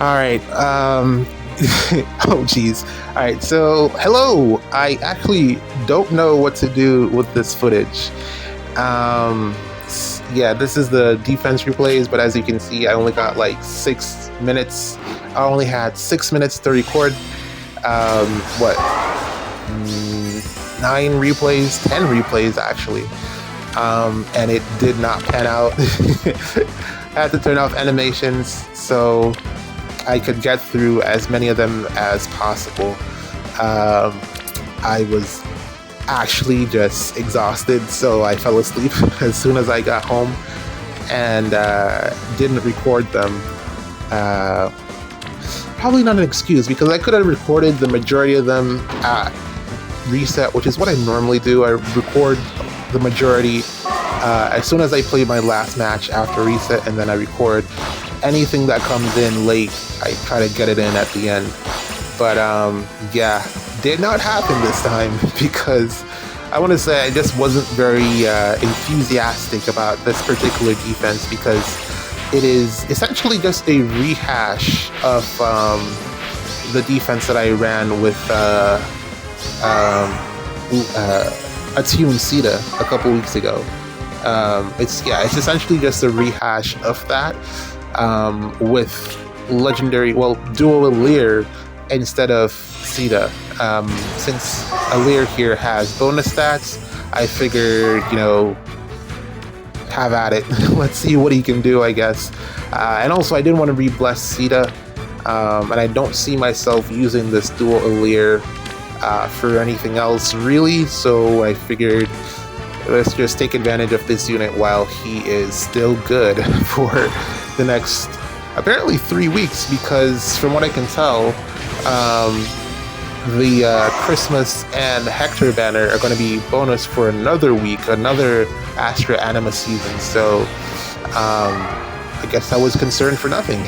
All right. Oh, geez. All right. So, hello. I actually don't know what to do with this footage. Yeah, this is the defense replays, but as you can see, I only got like 6 minutes. I only had 6 minutes to record. What? 9 replays, 10 replays actually. And it did not pan out. I had to turn off animations so I could get through as many of them as possible. I was actually just exhausted, so I fell asleep as soon as I got home and didn't record them. Probably not an excuse, because I could have recorded the majority of them at reset, which is what I normally do. I record the majority as soon as I play my last match after reset, and then I record anything that comes in late. I try to get it in at the end. But yeah, did not happen this time because I want to say I just wasn't very enthusiastic about this particular defense, because it is essentially just a rehash of the defense that I ran with Atune Sita a couple weeks ago. It's essentially just a rehash of that with legendary, dual Ather instead of Sita. Since Ather here has bonus stats, I figured, have at it. Let's see what he can do, I guess. And also, I didn't want to re-bless Sita, and I don't see myself using this dual Ather for anything else, really, so I figured let's just take advantage of this unit while he is still good for the next, apparently, 3 weeks, because from what I can tell, the Christmas and Hector banner are going to be bonus for another week, another Astra Anima season, so I guess I was concerned for nothing,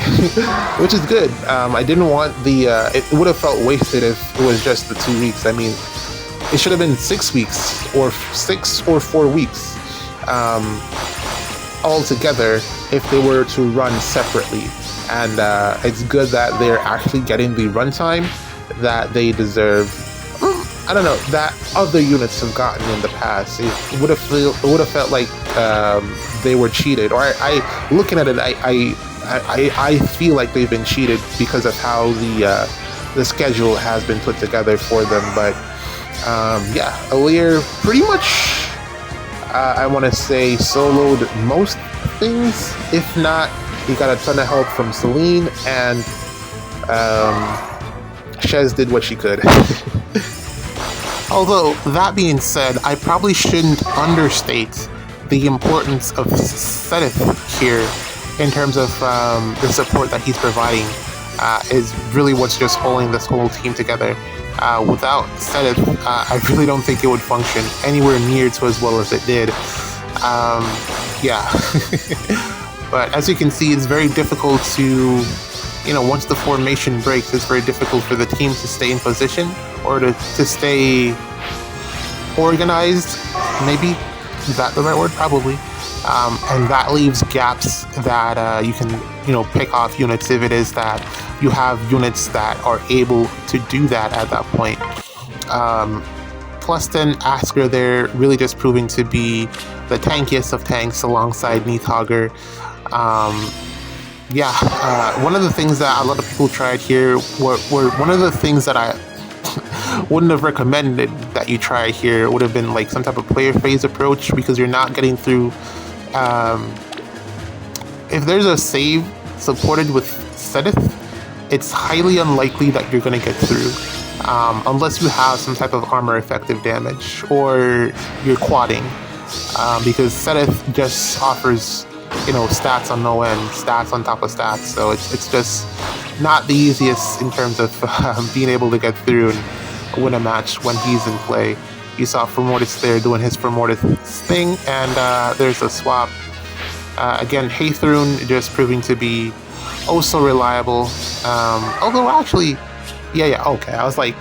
which is good. I didn't want it would have felt wasted if it was just the 2 weeks. I mean, it should have been 6 weeks, or 6 or 4 weeks altogether if they were to run separately. And it's good that they're actually getting the runtime that they deserve. I don't know, that other units have gotten in the past. It would have felt like they were cheated. Or I looking at it, I feel like they've been cheated because of how the schedule has been put together for them. But yeah, Ather pretty much, I want to say, soloed most things. If not, he got a ton of help from Celine, and Shez did what she could. Although, that being said, I probably shouldn't understate the importance of Seth here in terms of the support that he's providing. Is really what's just holding this whole team together. Without Seth, I really don't think it would function anywhere near to as well as it did. Yeah. But as you can see, it's very difficult to, once the formation breaks, it's very difficult for the team to stay in position or to stay organized, maybe. Is that the right word? Probably. And that leaves gaps that you can, pick off units if it is that you have units that are able to do that at that point. Plus then Asker there really just proving to be the tankiest of tanks alongside Neathogger. One of the things that a lot of people tried here were one of the things that I wouldn't have recommended that you try here would have been like some type of player phase approach, because you're not getting through. If there's a save supported with Sedith, it's highly unlikely that you're going to get through, unless you have some type of armor effective damage or you're quadding, because Sedith just offers stats on no end, stats on top of stats, so it's just not the easiest in terms of being able to get through and win a match when he's in play. You saw Formortis there doing his Formortis thing, and there's a swap. Again, Hathroon just proving to be oh so reliable. Although actually, okay, I was like,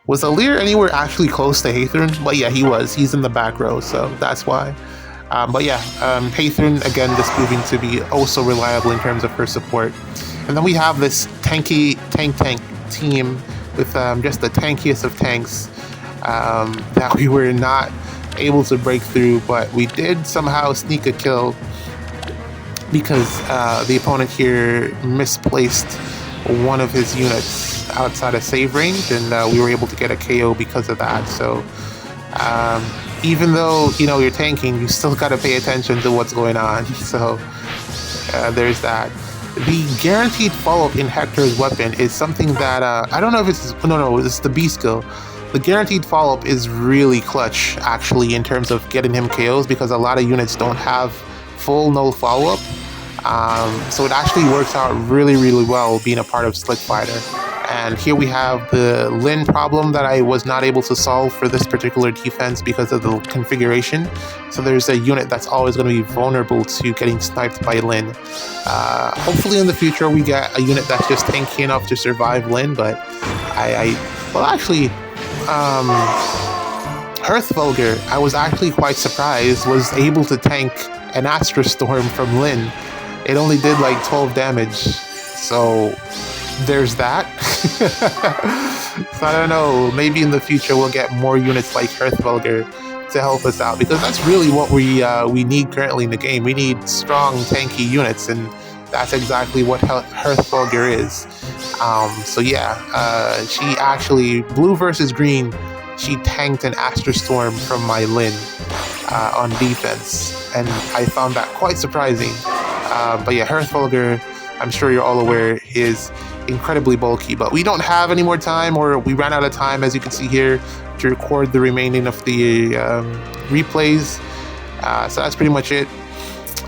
was Ather anywhere actually close to Hathroon? But yeah, he was. He's in the back row, so that's why. But yeah, Hathroon again just proving to be oh so reliable in terms of her support. And then we have this tank team with just the tankiest of tanks that we were not able to break through, but we did somehow sneak a kill because the opponent here misplaced one of his units outside of save range, and we were able to get a KO because of that. So even though, you know, you're tanking, you still got to pay attention to what's going on. So there's that. The guaranteed follow-up in Hector's weapon is something that I don't know if it's it's the B skill. The guaranteed follow-up is really clutch actually in terms of getting him KOs, because a lot of units don't have full no follow-up. So it actually works out really, really well being a part of Slick Fighter. And here we have the Lin problem that I was not able to solve for this particular defense because of the configuration. So there's a unit that's always going to be vulnerable to getting sniped by Lin. Hopefully in the future we get a unit that's just tanky enough to survive Lin, but Hearthvulgar, I was actually quite surprised, was able to tank an Astra Storm from Lin. It only did like 12 damage, so there's that. So I don't know, maybe in the future we'll get more units like Hearthvulgar to help us out, because that's really what we need currently in the game. We need strong tanky units, and that's exactly what Hearthvulgar is. So yeah, she actually, blue versus green, she tanked an Astra Storm from my Lin on defense, and I found that quite surprising. But yeah, Hearthvulgar, I'm sure you're all aware, is incredibly bulky, but we don't have any more time, or we ran out of time, as you can see here, to record the remaining of the replays. So that's pretty much it.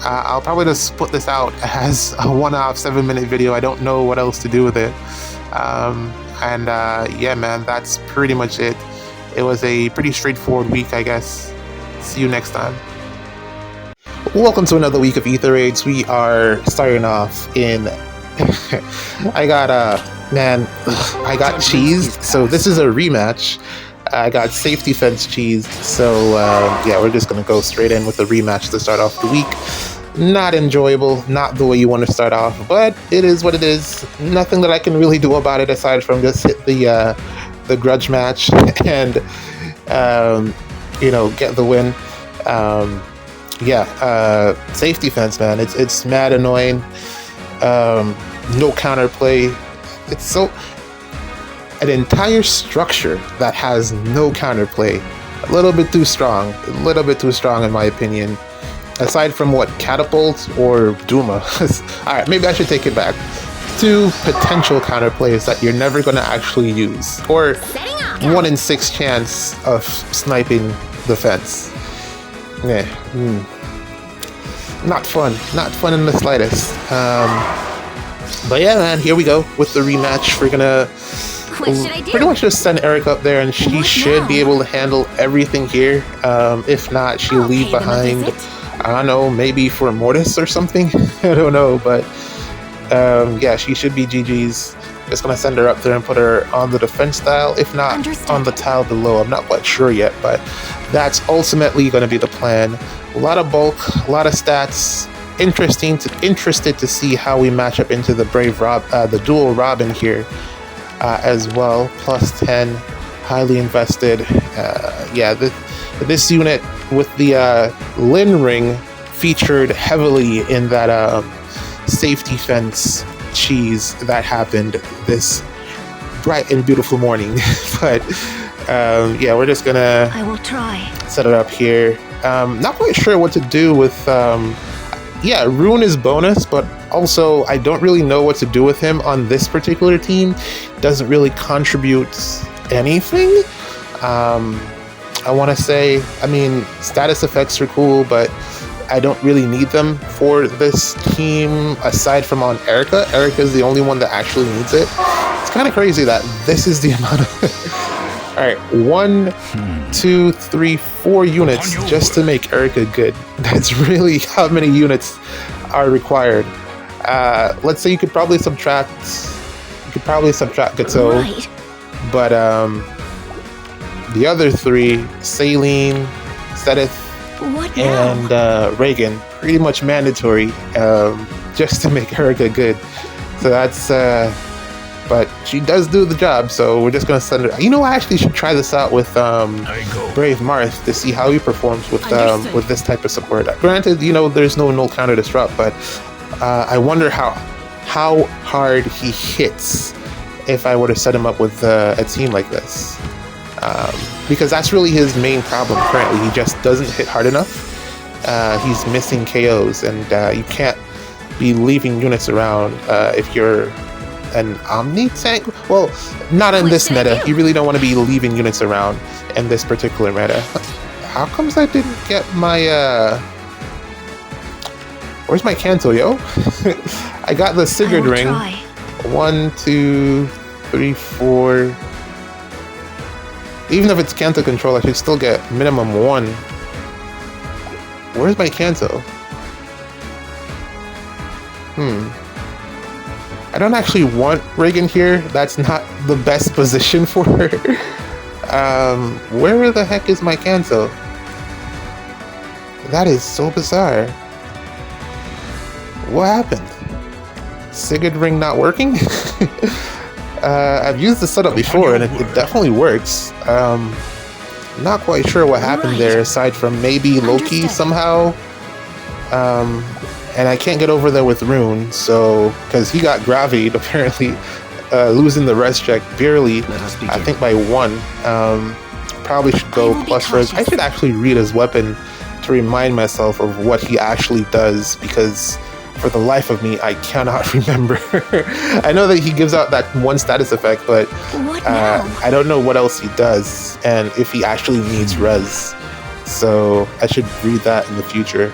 I'll probably just put this out as a one-off 7-minute video. I don't know what else to do with it. Yeah, man, that's pretty much it. It was a pretty straightforward week, I guess. See you next time. Welcome to another week of Ether Raids. We are starting off in I got cheesed, so this is a rematch. I got safety fence cheesed, so yeah, we're just gonna go straight in with the rematch to start off the week. Not enjoyable, not the way you want to start off, but it is what it is. Nothing that I can really do about it aside from just hit the grudge match and you know, get the win. Yeah, safety fence, man, it's mad annoying. No counterplay. It's so an entire structure that has no counterplay. A little bit too strong in my opinion. Aside from what, Catapult or Duma. Alright, maybe I should take it back. 2 potential counterplays that you're never going to actually use, or 1 in 6 chance of sniping the fence. Not fun in the slightest. But yeah, man, here we go with the rematch. We're gonna pretty much just send Eric up there, and she should be able to handle everything here. If not, she'll leave behind, I don't know, maybe for Mortis or something. I don't know, but yeah, she should be GG's. Just gonna send her up there and put her on the defense tile, if not on the tile below. I'm not quite sure yet, but that's ultimately gonna be the plan. A lot of bulk, a lot of stats. Interested to see how we match up into the the dual Robin here as well. Plus 10, highly invested. Yeah, this unit with the Lin ring featured heavily in that safety fence cheese that happened this bright and beautiful morning. But yeah, we're just gonna set it up here. Not quite sure what to do with yeah, Rune is bonus, but also I don't really know what to do with him on this particular team. Doesn't really contribute anything. I want to say, I mean, status effects are cool, but I don't really need them for this team aside from on Erica. Erica's the only one that actually needs it. It's kind of crazy that this is the amount of... Alright, 1, 2, 3, 4 units just to make Erica good. That's really how many units are required. Let's say you could probably subtract Gato, right. But the other 3, Saline, Sedith, and Reagan, pretty much mandatory just to make Erica good. So that's but she does do the job, so we're just gonna send her. You know, I actually should try this out with Brave Marth to see how he performs with this type of support. Granted, you know, there's no null counter disrupt, but I wonder how hard he hits if I were to set him up with a team like this, because that's really his main problem currently. He just doesn't hit hard enough. He's missing KOs, and you can't be leaving units around if you're an Omni tank. Well, not in this meta. You really don't want to be leaving units around in this particular meta. How comes I didn't get my where's my Kanto, yo? I got the Sigurd ring. 1, 2, 3, 4. Even if it's Kanto control, I should still get minimum 1. Where's my Kanto? I don't actually want Reagan here. That's not the best position for her. Where the heck is my Kanto? That is so bizarre. What happened? Sigurd ring not working? I've used the setup before and it definitely works. Not quite sure what happened there aside from maybe Loki somehow. And I can't get over there with Rune, so because he got gravied apparently, losing the res check barely, I think by 1. Probably should go plus res. I should actually read his weapon to remind myself of what he actually does, because for the life of me I cannot remember. I know that he gives out that 1 status effect, but I don't know what else he does and if he actually needs res, so I should read that in the future.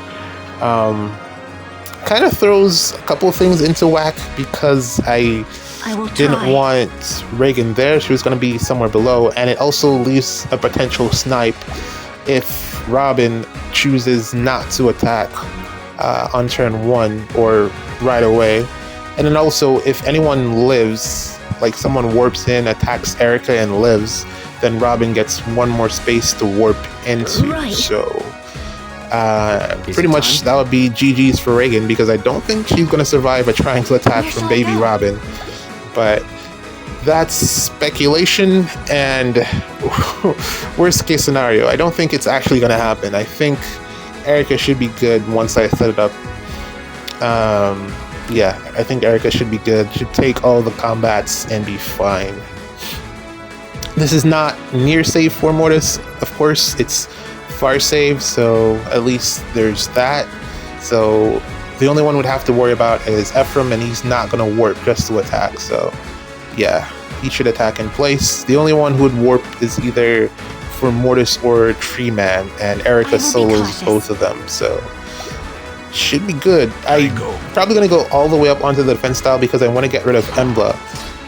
Kind of throws a couple of things into whack because I didn't want Reagan there. She was going to be somewhere below, and it also leaves a potential snipe if Robin chooses not to attack on turn 1 or right away. And then also, if anyone lives, like someone warps in, attacks Erica and lives, then Robin gets 1 more space to warp into. So pretty much that would be GG's for Reagan, because I don't think she's going to survive a triangle attack from Baby Robin. But that's speculation and worst case scenario. I don't think it's actually going to happen. I think Erica should be good once I set it up. Yeah, I think Erica should be good. Should take all the combats and be fine. This is not near save for Mortis. Of course, it's far save, so at least there's that. So the only one would have to worry about is Ephraim, and he's not going to warp just to attack. So yeah, he should attack in place. The only one who would warp is either for Mortis or Tree Man, and Erica solos both of them. So should be good. I'm probably going to go all the way up onto the defense style because I want to get rid of Embla.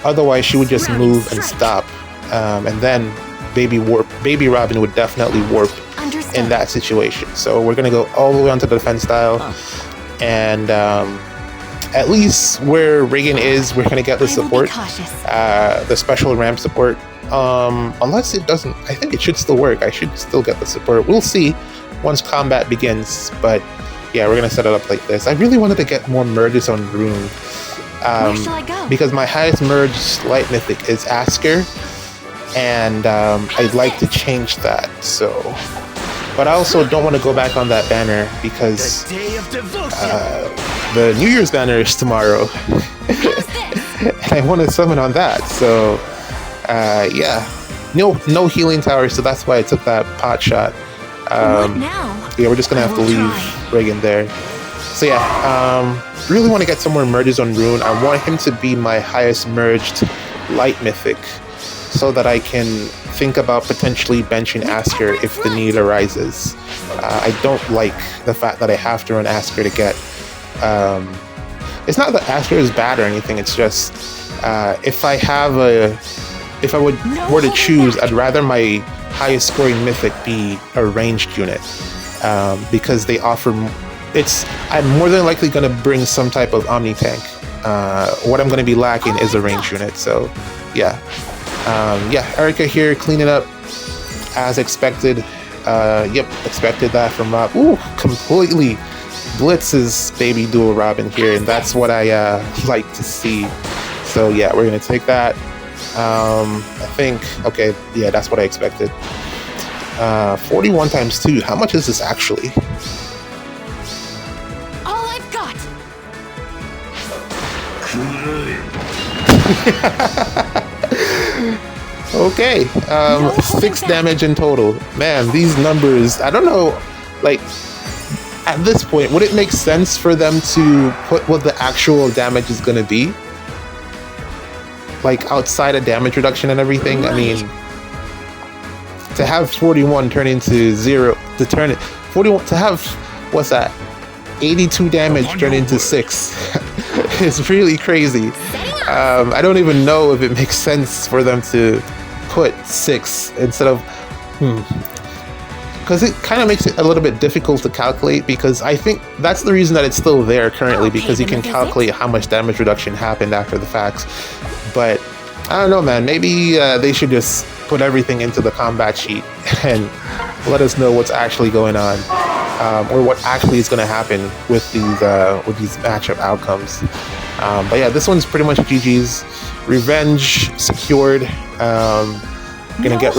Otherwise, she would just move and stop. And then Baby Robin would definitely warp in that situation. So we're going to go all the way onto the defense style. And at least where Reagan is, we're going to get the support. The special ramp support. Unless it doesn't, I think it should still work. I should still get the support. We'll see once combat begins. But yeah, we're going to set it up like this. I really wanted to get more merges on Rune. Because my highest merged light mythic is Asker. And I'd like to change that. So, but I also don't want to go back on that banner because the New Year's banner is tomorrow. And I want to summon on that. So yeah, no healing tower, so that's why I took that pot shot. Yeah, we're just gonna have to leave Reagan there. So yeah, really want to get some more merges on Rune. I want him to be my highest merged light mythic, so that I can think about potentially benching Asker if the need arises. I don't like the fact that I have to run Asker to get... it's not that Asker is bad or anything, it's just if I were to choose, I'd rather my highest scoring mythic be a ranged unit, because they offer... I'm more than likely going to bring some type of Omni tank. What I'm going to be lacking is a ranged unit, so yeah. Yeah, Erica here cleaning up as expected. Yep, expected that from Rob. Ooh, completely blitzes baby dual Robin here, and that's what I like to see. So yeah, we're gonna take that. I think, okay, yeah, that's what I expected. 41 times 2, how much is this actually? All I've got. Okay, 6 damage in total. Man, these numbers, I don't know, like, at this point, would it make sense for them to put what the actual damage is gonna be? Like, outside of damage reduction and everything? Right. I mean, to have 41 turn into 0, to turn it, 41, to have, what's that? 82 damage turn into 6 is really crazy. I don't even know if it makes sense for them to put 6 instead of, because it kind of makes it a little bit difficult to calculate, because I think that's the reason that it's still there currently, because you can calculate how much damage reduction happened after the facts. But I don't know, man, maybe they should just put everything into the combat sheet and let us know what's actually going on, or what actually is going to happen with these matchup outcomes. But yeah, this one's pretty much GG's. Revenge secured. Gonna get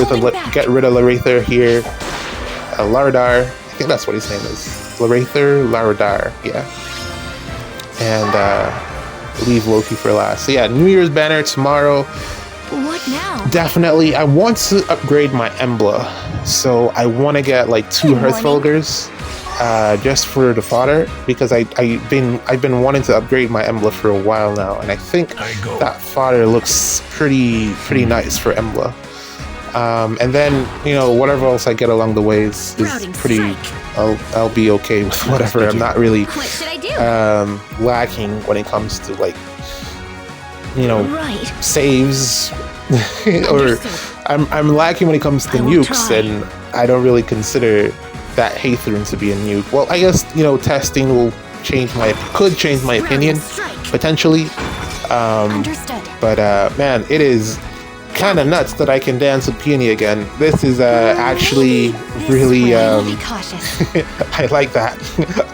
rid of Ather here. Lardar, I think that's what his name is. Lardar, yeah. And leave Loki for last. So yeah, New Year's banner tomorrow. What now? Definitely, I want to upgrade my Embla. So I want to get like 2 Hearthfulgers. Just for the fodder, because I've been wanting to upgrade my Embla for a while now, and I think that fodder looks pretty nice for Embla. And then, you know, whatever else I get along the way is pretty. I'll be okay with whatever. I'm not really lacking when it comes to, like, you know, saves, or I'm lacking when it comes to nukes, and I don't really consider that Hathorn to be a nuke. Well, I guess, you know, testing could change my opinion, potentially. But man, it is kind of nuts that I can dance with Peony again. This is actually really, I like that.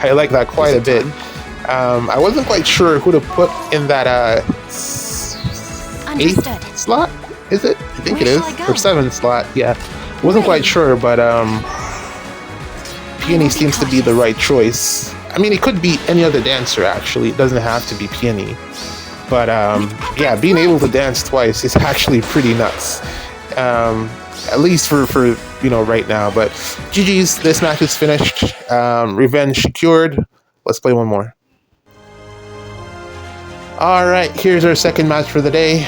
I like that quite a bit. I wasn't quite sure who to put in that 8th slot, is it? I think it is. Or 7th slot, yeah. Wasn't quite sure, but Peony seems to be the right choice. I mean, it could be any other dancer, actually. It doesn't have to be Peony. But yeah, being able to dance twice is actually pretty nuts. At least for you know, right now. But GG's, this match is finished. Revenge secured. Let's play one more. Alright, here's our second match for the day.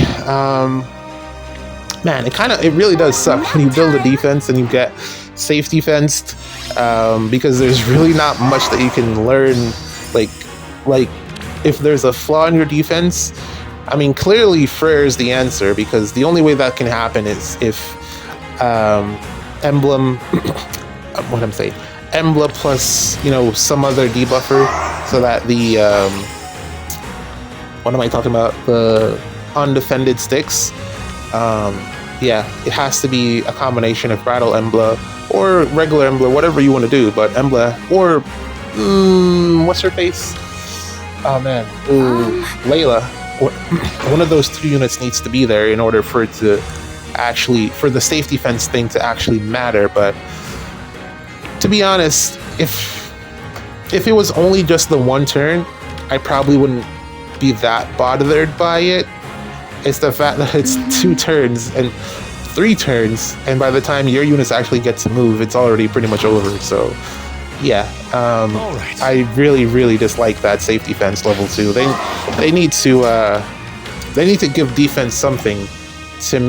Man, it really does suck when you build a defense and you get safety fenced, because there's really not much that you can learn. Like if there's a flaw in your defense, I mean, clearly Freyr is the answer, because the only way that can happen is if Emblem Embla plus, you know, some other debuffer, so that the what am I talking about, the undefended sticks. Yeah, it has to be a combination of Battle Embla or regular Embla, whatever you want to do, but Embla or what's her face? Oh man, Layla. One of those 2 units needs to be there in order for it to actually, for the safety fence thing to actually matter. But to be honest, if it was only just the 1 turn, I probably wouldn't be that bothered by it. It's the fact that it's 2 turns and 3 turns, and by the time your units actually get to move, it's already pretty much over. So yeah, I really dislike that safety fence level 2. They need to give defense something to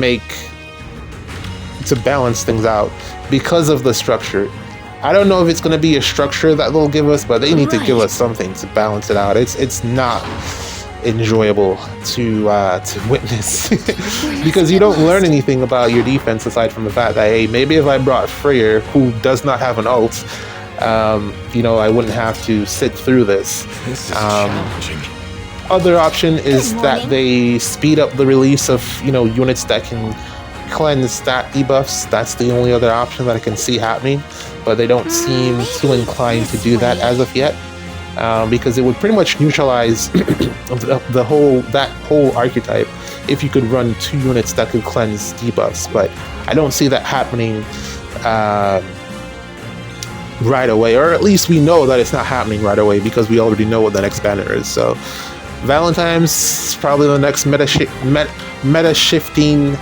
balance things out, because of the structure. I don't know if it's going to be a structure that they'll give us, but they need to give us something to balance it out. It's not enjoyable to witness because you don't learn anything about your defense aside from the fact that, hey, maybe if I brought Freyr, who does not have an ult, you know, I wouldn't have to sit through this. Other option is that they speed up the release of, you know, units that can cleanse stat debuffs. That's the only other option that I can see happening, but they don't seem too inclined to do that as of yet. because it would pretty much neutralize that whole archetype if you could run 2 units that could cleanse debuffs. But I don't see that happening right away, or at least we know that it's not happening right away because we already know what the next banner is. So Valentine's probably the next meta shifting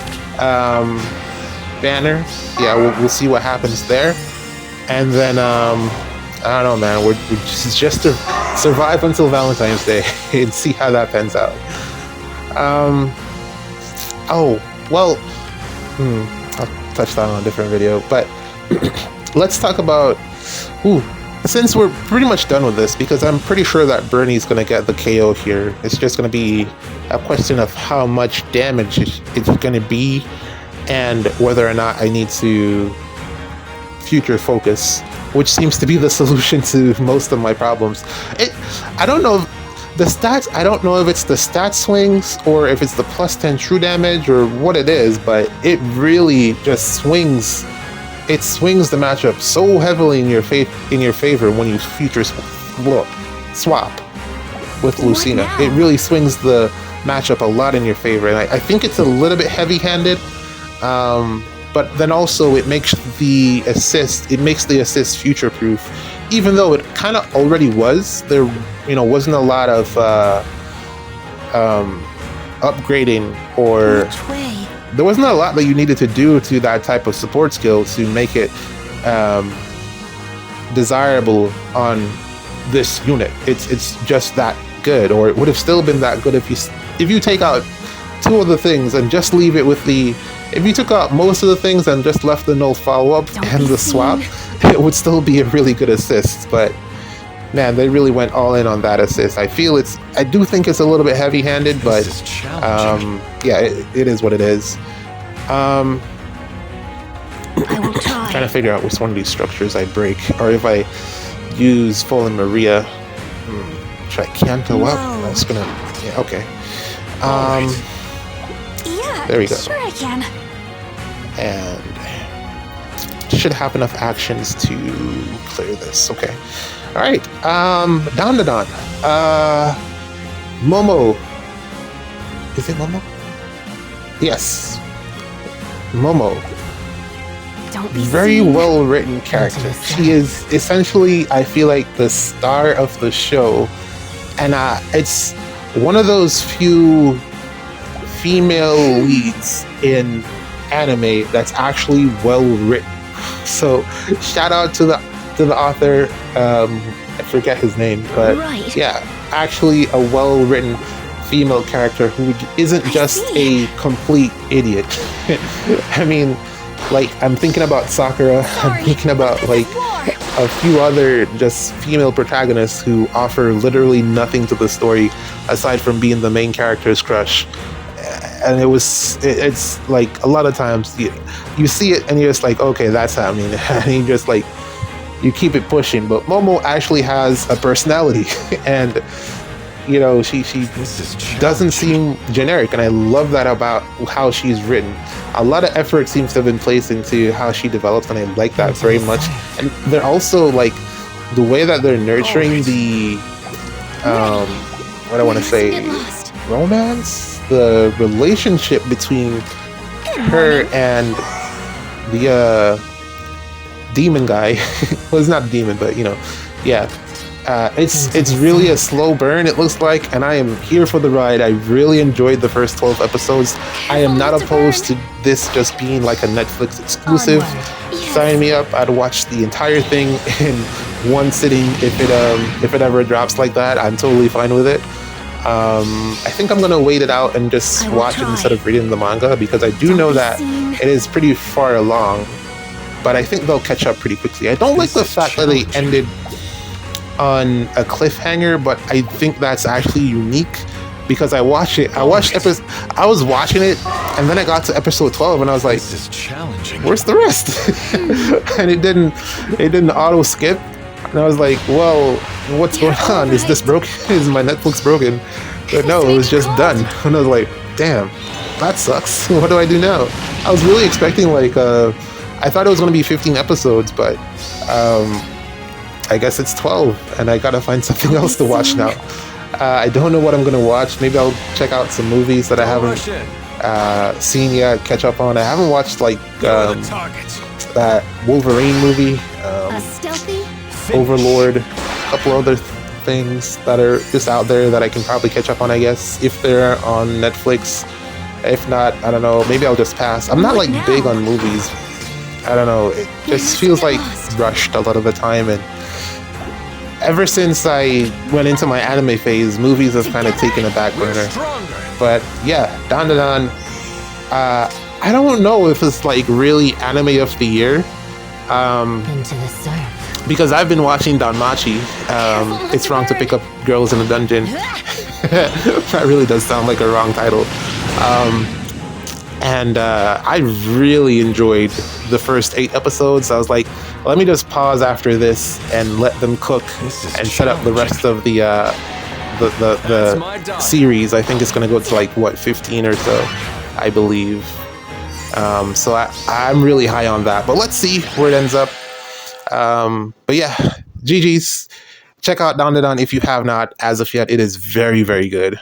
banner. Yeah, we'll see what happens there. And then I don't know, man, we're just to survive until Valentine's Day and see how that pans out. Oh well, I'll touch that on a different video, but let's talk about since we're pretty much done with this, because I'm pretty sure that Bernie's going to get the KO here. It's just going to be a question of how much damage it's going to be and whether or not I need to future focus, which seems to be the solution to most of my problems. I don't know the stats. I don't know if it's the stat swings or if it's the +10 true damage or what it is, but it really just swings. It swings the matchup so heavily in your favor when you future swap with Lucina. It really swings the matchup a lot in your favor, and I think it's a little bit heavy-handed. But then also it makes the assist future-proof, even though it kind of already was. There, wasn't a lot of upgrading, or there wasn't a lot that you needed to do to that type of support skill to make it desirable on this unit. It's just that good, or it would have still been that good if you take out 2 of the things and just leave it with the. If you took out most of the things and just left the null follow-up and the swap, it would still be a really good assist. But man, they really went all in on that assist. I do think it's a little bit heavy-handed, but yeah, it is what it is. I will try. Trying to figure out which one of these structures I break, or if I use Fallen Maria. Should I Canto up? That's gonna. Yeah, okay. Yeah, there we go. Sure I can. And should have enough actions to clear this. Okay. All right. Don. Momo. Is it Momo? Yes. Momo. Don't be very seen. well written character. She is essentially, I feel like, the star of the show, and it's one of those few female leads in anime that's actually well written. So shout out to the author. I forget his name, but yeah, actually a well written female character who isn't just a complete idiot. I mean, like, I'm thinking about Sakura. I'm thinking about like a few other just female protagonists who offer literally nothing to the story aside from being the main character's crush. And it's like a lot of times you see it and you're just like, okay, that's happening, and you just like, you keep it pushing. But Momo actually has a personality, and she doesn't seem generic, and I love that about how she's written. A lot of effort seems to have been placed into how she develops, and I like that very much. And they're also like the way that they're nurturing the what I want to say, romance, the relationship between her and the demon guy. Well, it's not demon, but yeah. It's really a slow burn, it looks like, and I am here for the ride. I really enjoyed the first 12 episodes. I am not opposed to this just being like a Netflix exclusive. Yes. Sign me up. I'd watch the entire thing in one sitting if it ever drops like that. I'm totally fine with it. I think I'm gonna wait it out and just watch it instead of reading the manga, because I do know that it is pretty far along, but I think they'll catch up pretty quickly. I don't like the fact that they ended on a cliffhanger, but I think that's actually unique, because I was watching it, and then I got to episode 12 and I was like, this is challenging. Where's the rest? And it didn't auto skip, and I was like, well, what's going on? Is this broken? Is my Netflix broken? But no, it was just done. And I was like, damn, that sucks. What do I do now? I was really expecting like I thought it was going to be 15 episodes, but I guess it's 12, and I gotta find something else to watch now. I don't know what I'm gonna watch. Maybe I'll check out some movies that I haven't seen yet, catch up on. I haven't watched like that Wolverine movie, A stealthy? Overlord, a couple other things that are just out there that I can probably catch up on, I guess, if they're on Netflix. If not, I don't know, maybe I'll just pass. I'm not like big on movies. I don't know, it just feels like rushed a lot of the time, and ever since I went into my anime phase, movies have kind of taken a back burner. But yeah, Dan Da Dan, I don't know if it's like really anime of the year. Into the surf. Because I've been watching Danmachi. It's wrong to pick up girls in a dungeon. That really does sound like a wrong title. And I really enjoyed the first 8 episodes. I was like, let me just pause after this and let them cook and set up the rest of the series. I think it's going to go to like, what, 15 or so, I believe. So I'm really high on that. But let's see where it ends up. But yeah, GG's. Check out Dan Da Dan if you have not as of yet. It is very, very good.